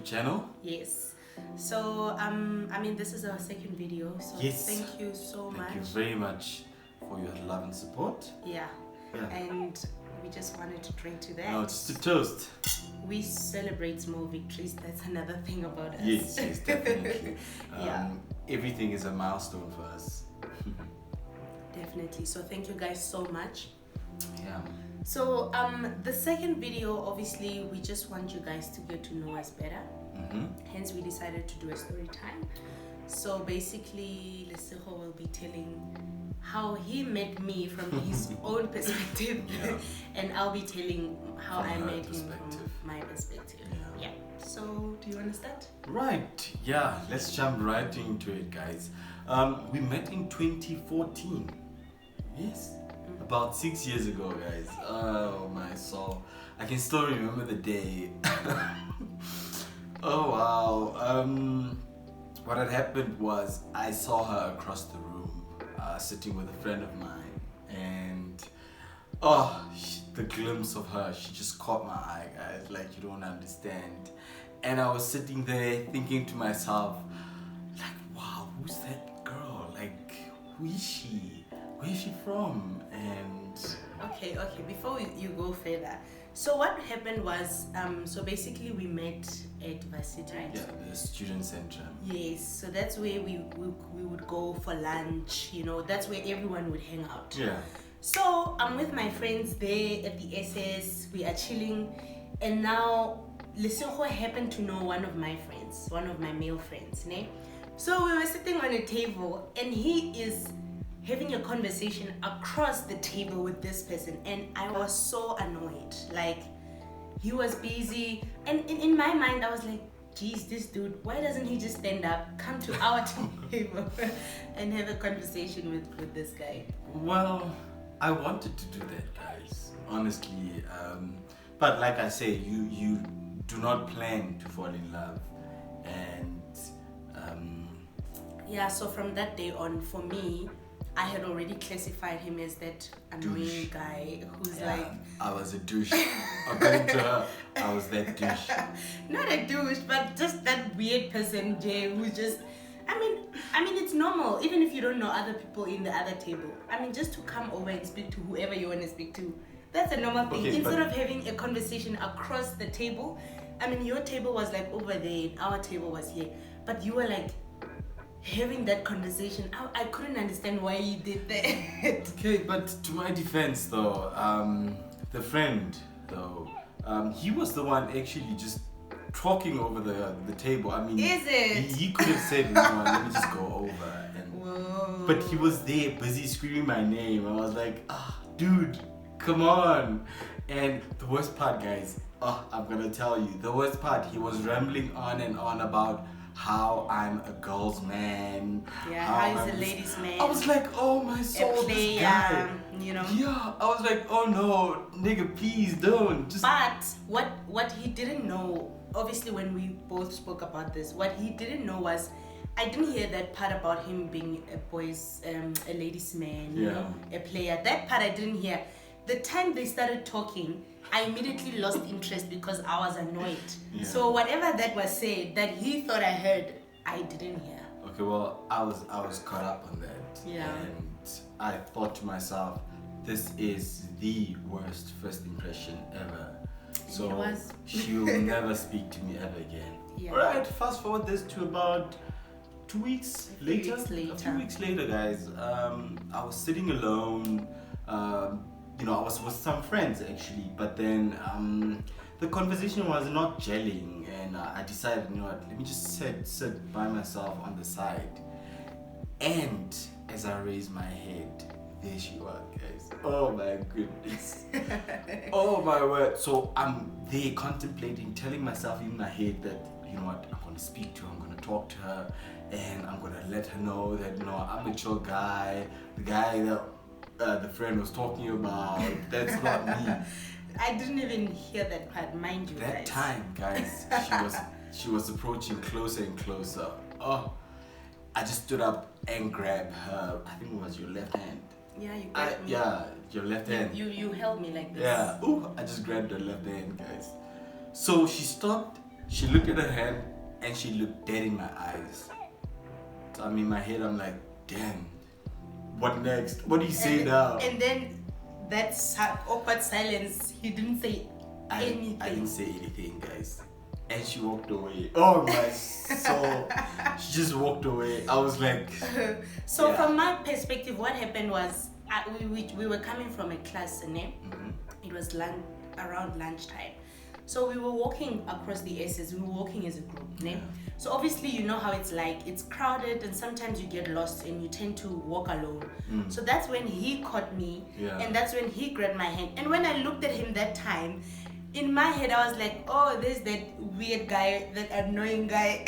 YouTube channel. Yes. So this is our second video. So Yes. thank you so much. Thank you very much for your love and support. Yeah. Yeah. And we just wanted to drink to that. No, just to toast. We celebrate small victories. That's another thing about us. Yes, definitely. Yeah. Everything is a milestone for us. Definitely. So thank you guys so much. Yeah. So the second video, obviously, we just want you guys to get to know us better. Hence, we decided to do a story time. So basically, Lesego will be telling how he met me from his own perspective, and I'll be telling how From I her met him perspective. from my perspective. Yeah. So, do you understand? Right. Yeah. Let's jump right into it, guys. We met in 2014. Yes. About 6 years ago, guys. Oh my soul. I can still remember the day. Oh wow. What had happened was I saw her across the room, sitting with a friend of mine, and the glimpse of her, she just caught my eye, guys. Like, you don't understand. And I was sitting there thinking to myself, like, wow, who's that girl? Like, who is she? Where is she from? And Okay. Before you go further, so what happened was, so basically we met at B0SEG0, right? yeah, the student center. Yes. So that's where we would go for lunch. That's where everyone would hang out. Yeah. So I'm with my friends there at the SS. We are chilling, and now Lesego happened to know one of my friends, one of my male friends, ne? So we were sitting on a table, and he is having a conversation across the table with this person, and I was so annoyed. Like, he was busy, and in my mind I was like, geez, this dude, why doesn't he just stand up, come to our table and have a conversation with this guy? Well, I wanted to do that, guys, honestly, but like I say, you do not plan to fall in love, and yeah, so from that day on, for me, I had already classified him as that annoying Douche. guy who's like, I was a douche. According to her, I was that douche. not a douche, but just that weird person, Jay, who just, I mean, it's normal, even if you don't know other people in the other table. I mean, just to come over and speak to whoever you want to speak to, that's a normal thing. Okay, Instead of having a conversation across the table, I mean, your table was like over there, and our table was here, but you were like having that conversation. I couldn't understand why you did that. Okay, but to my defense, though, the friend, though, he was the one actually just talking over the table. I mean, Is it? He could have said, no, let me just go over. Whoa. But he was there, busy screaming my name. I was like, dude, come on. And the worst part, guys, I'm gonna tell you, the worst part, he was rambling on and on about how I'm a girl's man. Yeah, how he's a ladies' man. I was like, oh my soul, this guy. Yeah, I was like, oh no, nigga, please don't. Just... But what he didn't know, obviously when we both spoke about this, what he didn't know was, I didn't hear that part about him being a ladies' man, a player. That part I didn't hear. The time they started talking, I immediately lost interest because I was annoyed. Yeah. So whatever that was said that he thought I heard, I didn't hear. Okay, well, I was caught up on that. Yeah. And I thought to myself, this is the worst first impression ever. So it was. she will never speak to me ever again. Yeah. Alright, fast forward this to about 2 weeks later. A few weeks later, guys. I was sitting alone. I was with some friends actually, but then the conversation was not gelling, and I decided, you know what, let me just sit by myself on the side. And as I raised my head, there she was, guys. Oh my goodness. Oh my word. So I'm there contemplating, telling myself in my head that, you know what, I'm going to speak to her, I'm going to talk to her, and I'm going to let her know that, I'm a chill guy, the guy that the friend was talking about. That's not me. I didn't even hear that part, mind you. That guys. time, guys, she was approaching closer and closer. Oh, I just stood up and grabbed her. I think it was your left hand. Yeah, you grabbed me. Yeah, your left hand. You held me like this. Yeah. Ooh, I just grabbed her left hand, guys. So she stopped She looked at her hand and she looked dead in my eyes. So I'm in my head, I'm like, damn, what next? What do you say now? And then that awkward silence, he didn't say anything. I didn't say anything, guys. And she walked away. Oh my soul. She just walked away. I was like... So from my perspective, what happened was, we were coming from a class, it was around lunchtime. So we were walking across the S's, we were walking as a group. So obviously you know how it's like, it's crowded and sometimes you get lost and you tend to walk alone. So that's when he caught me and that's when he grabbed my hand. And when I looked at him that time, in my head I was like, oh, there's that weird guy, that annoying guy.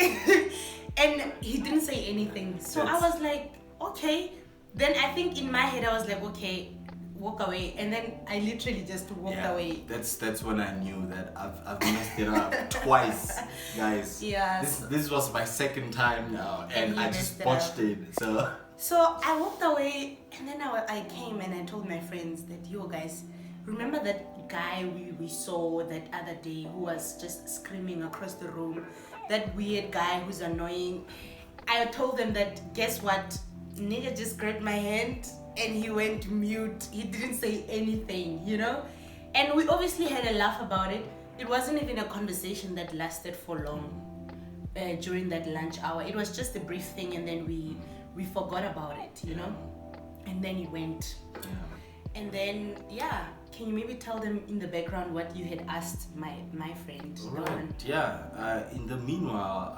And he didn't say anything. So I was like, okay. Then I think in my head I was like, okay, walk away, and then I literally just walked away. That's when I knew that I've messed it up twice, guys. Yeah. This was my second time now, and I just botched it. So I walked away, and then I came and I told my friends that, yo guys, remember that guy we saw that other day who was just screaming across the room, that weird guy who's annoying. I told them that, guess what, nigga just grabbed my hand and he went mute. He didn't say anything, you know? And we obviously had a laugh about it. It wasn't even a conversation that lasted for long during that lunch hour. It was just a brief thing, and then we forgot about it, you know? And then he went. And then, can you maybe tell them in the background what you had asked my friend? Right, in the meanwhile,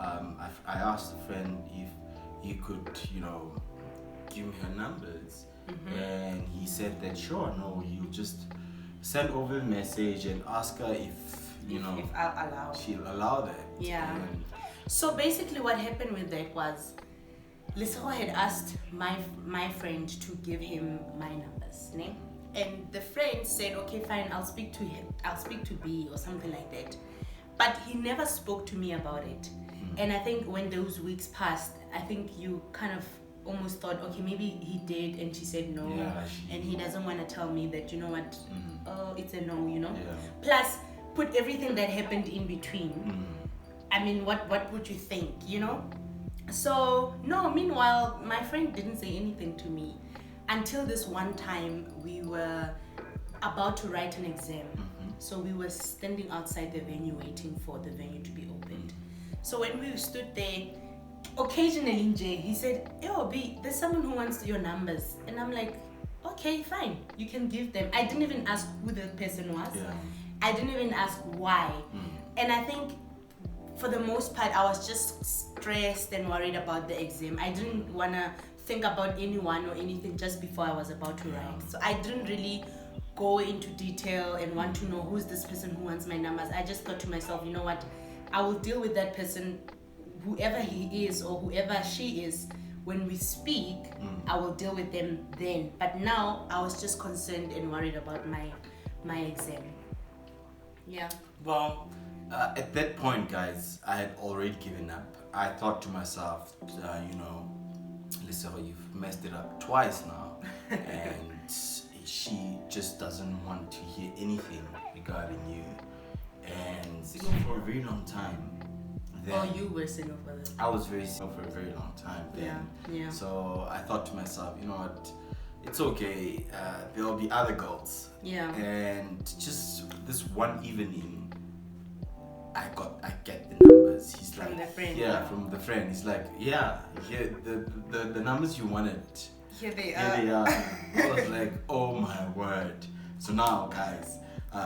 I asked a friend if he could, give me her numbers. And he said that sure, no, you just send over a message and ask her if I'll allow. She'll allow that. Yeah. So basically what happened with that was Lesego had asked my friend to give him my numbers, né? And the friend said, okay, fine, I'll speak to him. I'll speak to B or something like that. But he never spoke to me about it. And I think when those weeks passed, I think you kind of almost thought, okay, maybe he did, and she said no, and he doesn't want to tell me that, you know what, oh, it's a no, you know. Plus put everything that happened in between. I mean, what would you think, you know? So no, meanwhile my friend didn't say anything to me until this one time we were about to write an exam. So we were standing outside the venue waiting for the venue to be opened. So when we stood there, occasionally he said, yo B, there's someone who wants your numbers. And I'm like, okay, fine, you can give them. I didn't even ask who the person was. I didn't even ask why. And I think for the most part I was just stressed and worried about the exam. I didn't want to think about anyone or anything just before I was about to write. So I didn't really go into detail and want to know who's this person who wants my numbers. I just thought to myself, you know what, I will deal with that person, whoever he is or whoever she is, when we speak. I will deal with them then. But now I was just concerned and worried about my exam. Well, at that point, guys, I had already given up. I thought to myself, Lesego, you've messed it up twice now. And she just doesn't want to hear anything regarding you. And for a very long time. Then, you were single for that? I was very single for a very long time then. So I thought to myself, you know what, it's okay, there'll be other girls. And just this one evening, I get the numbers. He's like, from the friend. From the friend. He's like, the numbers you wanted. Here they are. I was like, oh my word. So now, guys,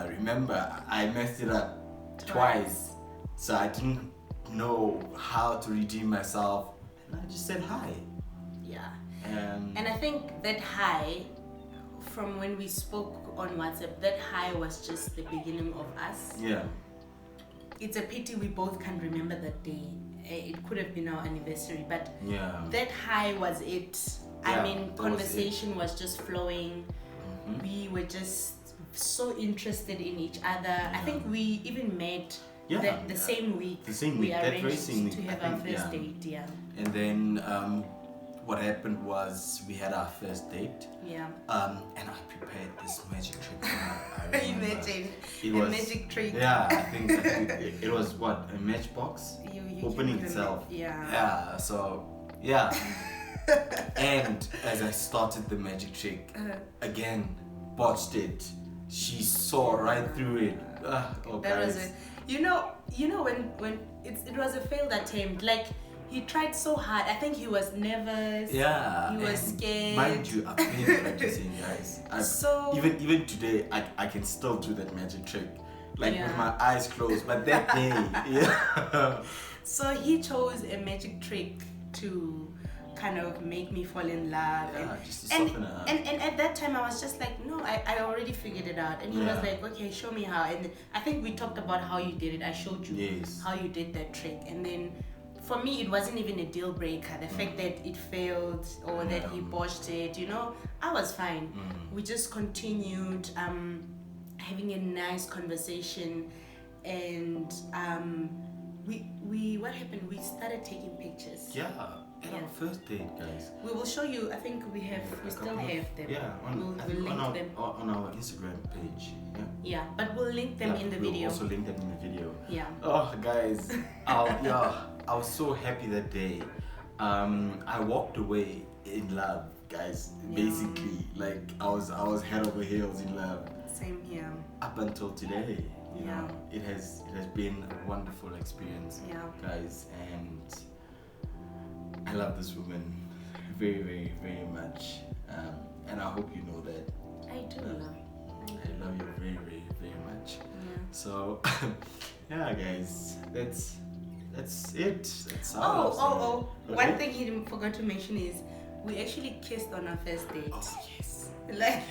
remember, I messed it up twice. So I didn't know how to redeem myself, and I just said hi. And I think that hi, from when we spoke on WhatsApp, that hi was just the beginning of us. It's a pity we both can't remember that day. It could have been our anniversary, but that hi was it. I mean, conversation was just flowing. We were just so interested in each other. I think we even met the same week. The same week, we that arranged racing week, to have our first date. And then what happened was we had our first date. Yeah. And I prepared this magic trick. Imagine it a was, magic trick. Yeah, I think it was what, a matchbox You opening itself. Yeah. Yeah. So yeah. And as I started the magic trick, again, botched it. She saw right through it. Oh, that guys. was it. You know when it was a failed attempt. Like, he tried so hard. I think he was nervous. Yeah. He was scared. Mind you, I've been practicing, guys. So even today, I can still do that magic trick, like Yeah. with my eyes closed. But that day, yeah. So he chose a magic trick to kind of make me fall in love. Yeah, just to soften her up. And at that time I was just like, no, I already figured it out. And he was like, okay, show me how. And I think we talked about how you did it. I showed you Yes. how you did that trick. And then for me, it wasn't even a deal breaker. The fact that it failed or that he botched it, I was fine. We just continued having a nice conversation, and we what happened? We started taking pictures. Yeah. At our first date, guys. We will show you. I think we still have them. Yeah, we'll link them. on our Instagram page. Yeah. Yeah, but we'll link them in the we'll video. also link them in the video. Yeah. Oh, guys, I was so happy that day. I walked away in love, guys. Yeah. Basically, like I was head over heels in love. Same here. Up until today, you Yeah. know, it has been a wonderful experience, Yeah. guys, and I love this woman very, very, very much, and I hope you know that. I do love. I love you very, very, very much. Yeah. So, yeah, guys, that's it. That's Oh. Okay? One thing he forgot to mention is we actually kissed on our first date. Oh yes. Like,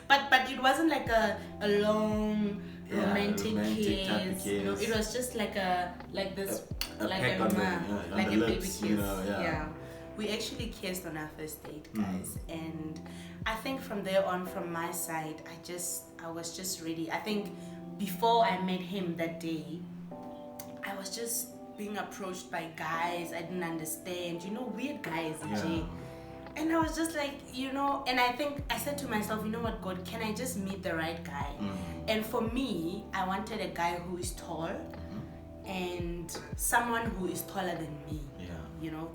but it wasn't like a long romantic romantic type of kiss. kiss. No, it was just like this, like peck on like the a lips, baby kiss. you know, yeah. We actually kissed on our first date, guys, and I think from there on, from my side, I was just ready. I think before I met him that day, I was just being approached by guys I didn't understand. Weird guys, Jay. And I was just like, and I think I said to myself, you know what, God, can I just meet the right guy? And for me, I wanted a guy who is tall and someone who is taller than me.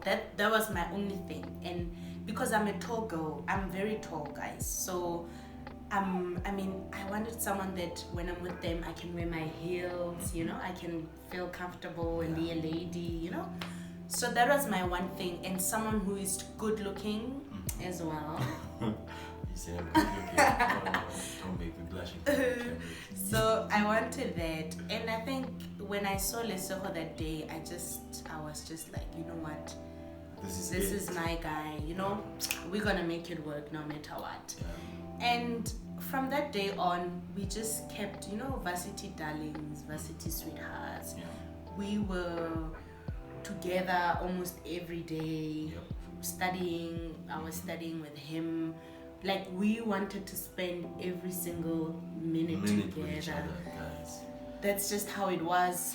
That was my only thing. And because I'm a tall girl, I'm very tall, guys. So I wanted someone that when I'm with them, I can wear my heels, I can feel comfortable and be a lady, So that was my one thing, and someone who is good looking as well. You say I'm good looking. Don't make me blush. So I wanted that, and I think when I saw Lesotho that day, I was just like, you know what? This is my guy. We're gonna make it work no matter what. Yeah. And from that day on, we just kept, varsity darlings, varsity sweethearts. Yeah. We were together almost every day. Yep. Studying. I was studying with him. Like, we wanted to spend every single minute with together. each other, guys. That's just how it was.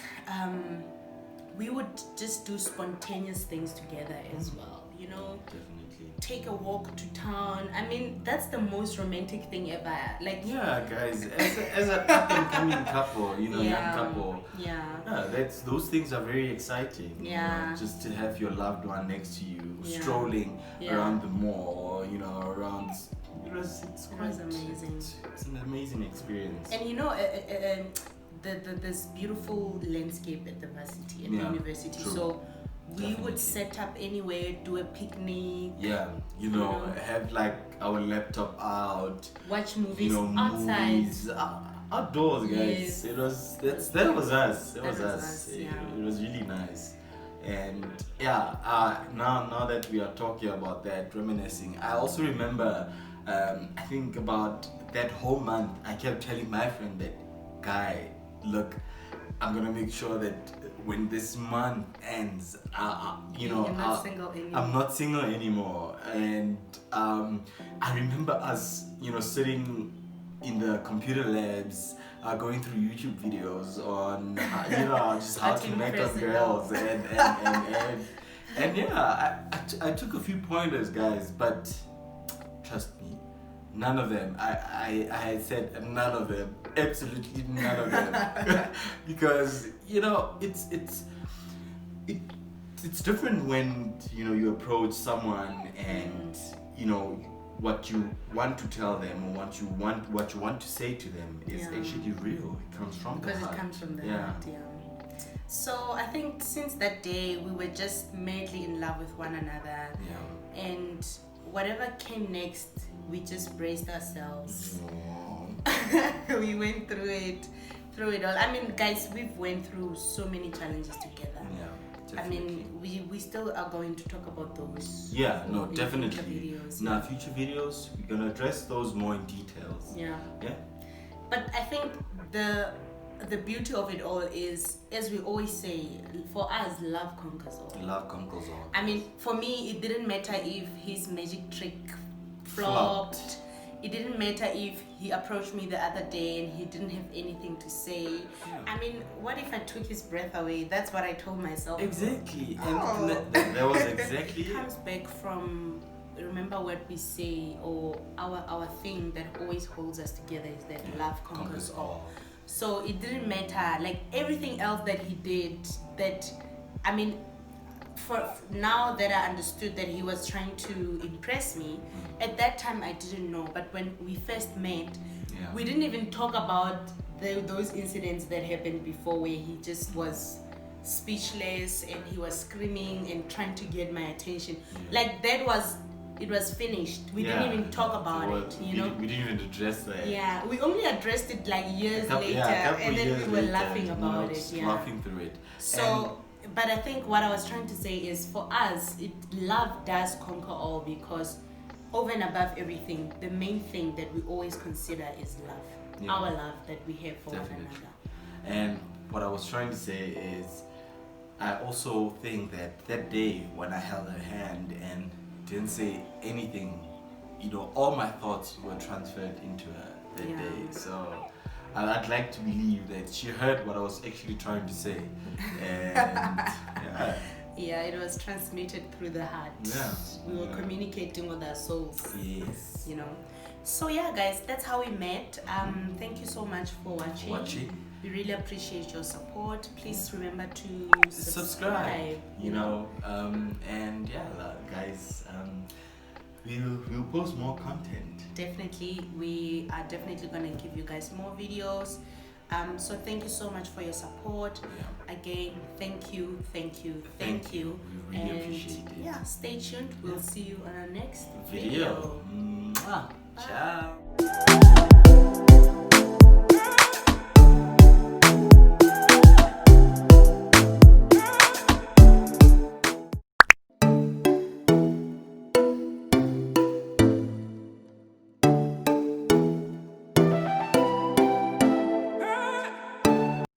We would just do spontaneous things together as well. Definitely. Take a walk to town. I mean, that's the most romantic thing ever. Like, yeah, guys, as an up and coming couple, young couple. Yeah. Those things are very exciting. Yeah. Just to have your loved one next to you, strolling around the mall, around. It was amazing. It's an amazing experience. And this beautiful landscape at the varsity, at the university. True. So we Definitely. would set up anywhere, do a picnic. Yeah, have like our laptop out. Watch movies outside. Movies, outdoors, guys. Yes. That was us. That was was us. us, yeah. It was really nice. And now that we are talking about that, reminiscing, I also remember, I think about that whole month, I kept telling my friend that, guy, look, I'm gonna make sure that when this month ends, You're not single anymore. I'm not single anymore. And I remember us, sitting in the computer labs, going through YouTube videos on, just how to make up girls and And yeah, I took a few pointers, guys, but trust me, none of them. I said none of them, absolutely none of them, because it's different when you approach someone and what you want to tell them or what you want to say to them is actually real. It comes from the heart. Because it comes from the heart. Yeah. So I think since that day we were just madly in love with one another. Yeah. And whatever came next, we just braced ourselves. We went through it all. I mean, guys, we've went through so many challenges together. Yeah. Definitely. I mean, we still are going to talk about those. Yeah, no, definitely. Future videos. In our future videos, we're gonna address those more in details. Yeah. Yeah. But I think the beauty of it all is, as we always say, for us, love conquers all. Love conquers all. I mean, for me, it didn't matter if his magic trick flopped. It didn't matter if he approached me the other day and he didn't have anything to say. Yeah. I mean, what if I took his breath away? That's what I told myself. Exactly. And that was exactly it. It comes back from, remember what we say, or our thing that always holds us together is that love conquers all. So it didn't matter, like everything else that he did, that, I mean, for now that I understood that he was trying to impress me, at that time I didn't know. But when we first met, we didn't even talk about those incidents that happened before, where he just was speechless and he was screaming and trying to get my attention. Like it was finished. We didn't even talk about it, We didn't even address that. Yeah, we only addressed it like years later, and then we were laughing about it. Yeah, laughing through it. So, but I think what I was trying to say is, for us, love does conquer all, because over and above everything, the main thing that we always consider is love. Yeah. Our love that we have for one another. And what I was trying to say is, I also think that day when I held her hand and didn't say anything, all my thoughts were transferred into her that day. So I'd like to believe that she heard what I was actually trying to say. And yeah, it was transmitted through the heart. Yeah. We were communicating with our souls. Yes. So yeah, guys, that's how we met. Thank you so much for watching. We really appreciate your support. Please remember to subscribe. And yeah, guys, we'll post more content. Definitely, we are definitely gonna give you guys more videos. So thank you so much for your support. Yeah. Again, thank you. We really appreciate it. Yeah, stay tuned. We'll see you on our next video. Ciao.